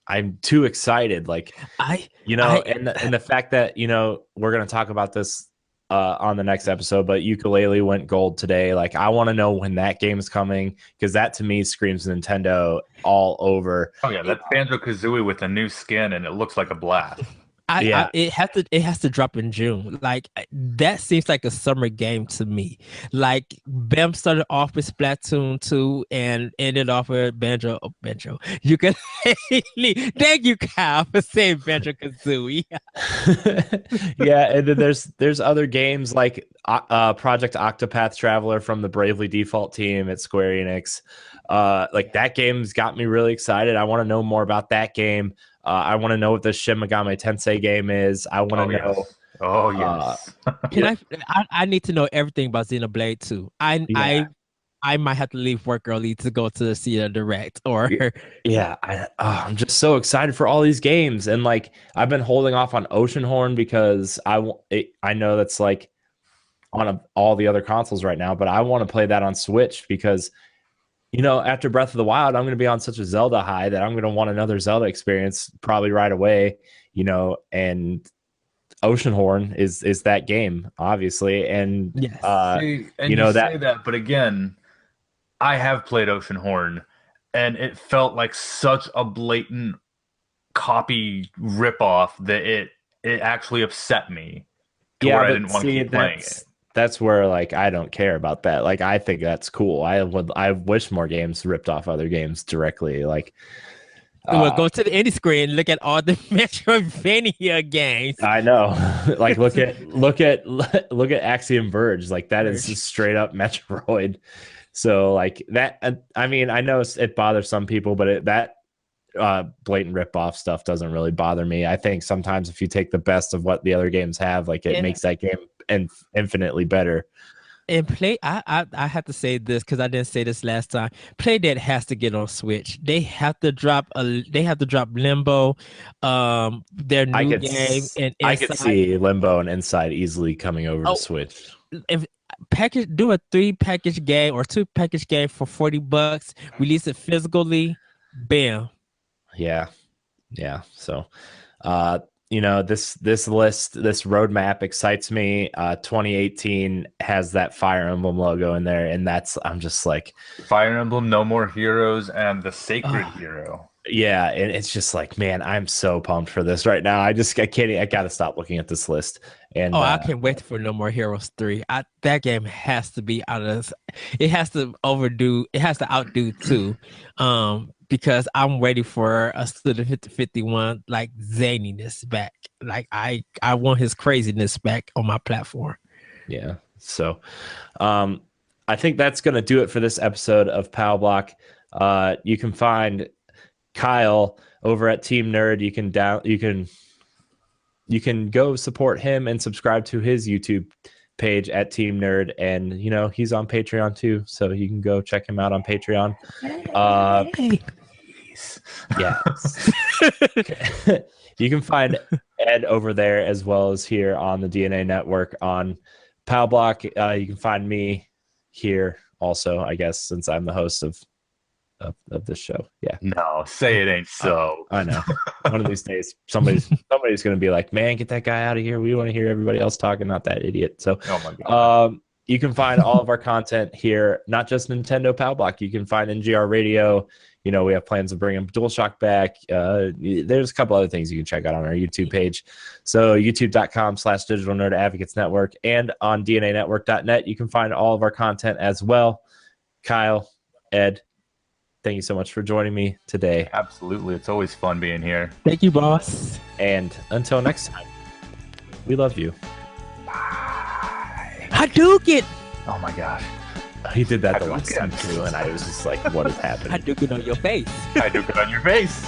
I'm too excited. Like, and the fact that, we're going to talk about this on the next episode, but Ukulele went gold today. Like, I want to know when that game is coming, because that to me screams Nintendo all over. Oh yeah, that's Banjo-Kazooie with a new skin and it looks like a blast. It has to drop in June. Like, that seems like a summer game to me. Like, Bam started off with Splatoon 2 and ended off with Banjo. You can thank you, Kyle, for saying Banjo-Kazooie. Yeah, and then there's other games like Project Octopath Traveler from the Bravely Default team at Square Enix. Like, that game's got me really excited. I want to know more about that game. I want to know what the Shin Megami Tensei game is. I want to know. Yes. Oh yes. I need to know everything about Xenoblade 2. I might have to leave work early to go to see a direct or. Yeah, I'm just so excited for all these games, and like, I've been holding off on Oceanhorn because I know that's like on all the other consoles right now, but I want to play that on Switch because, after Breath of the Wild, I'm going to be on such a Zelda high that I'm going to want another Zelda experience probably right away, and Oceanhorn is that game, obviously. And, yes. Say that, but again, I have played Oceanhorn and it felt like such a blatant copy ripoff that it actually upset me to where I didn't want to keep playing it. That's where, like, I don't care about that. Like, I think that's cool. I wish more games ripped off other games directly. Like, go to the indie screen and look at all the Metroidvania games. I know. Like, look at Axiom Verge. Like, that is just straight up Metroid. So, like, that, I mean, I know it bothers some people, but that blatant rip-off stuff doesn't really bother me. I think sometimes if you take the best of what the other games have, like, it makes that game infinitely better. And I have to say this because I didn't say this last time. Playdead has to get on Switch. They have to drop Limbo, their new game, and I could see Limbo and Inside easily coming over to Switch. If do a 3-package game or 2-package game for $40, release it physically, bam. Yeah. So, this list, this roadmap excites me. 2018 has that Fire Emblem logo in there, and I'm just like, Fire Emblem, No More Heroes, and the Sacred Hero. Yeah, and it's just like, man, I'm so pumped for this right now. I gotta stop looking at this list. And I can't wait for No More Heroes 3. That game has to be it has to outdo 2. Because I'm ready for a Student 5051 like zaniness back. Like, I want his craziness back on my platform. Yeah. So I think that's gonna do it for this episode of Pow Block. You can find Kyle over at Team Nerd. You can go support him and subscribe to his YouTube page at Team Nerd, and he's on Patreon too, so you can go check him out on Patreon. please. Yes. You can find Ed over there as well as here on the DNA Network on Pal Block. You can find me here also, I guess, since I'm the host of this show. Yeah. No, say it ain't so. I know. One of these days, somebody's going to be like, "Man, get that guy out of here. We want to hear everybody else talking, not that idiot." So, Oh my God. you can find all of our content here, not just Nintendo Pal Block. You can find NGR Radio. You know, we have plans of bringing DualShock back. There's a couple other things you can check out on our YouTube page. So youtube.com/Digital Nerd Advocates Network, and on DNAnetwork.net, you can find all of our content as well. Kyle, Ed, thank you so much for joining me today. Absolutely. It's always fun being here. Thank you, boss. And until next time, we love you. Hadouken! Oh my gosh. He did that the last Hadouken. time too, and I was just like, what is happening? Hadouken on your face. I do it on your face.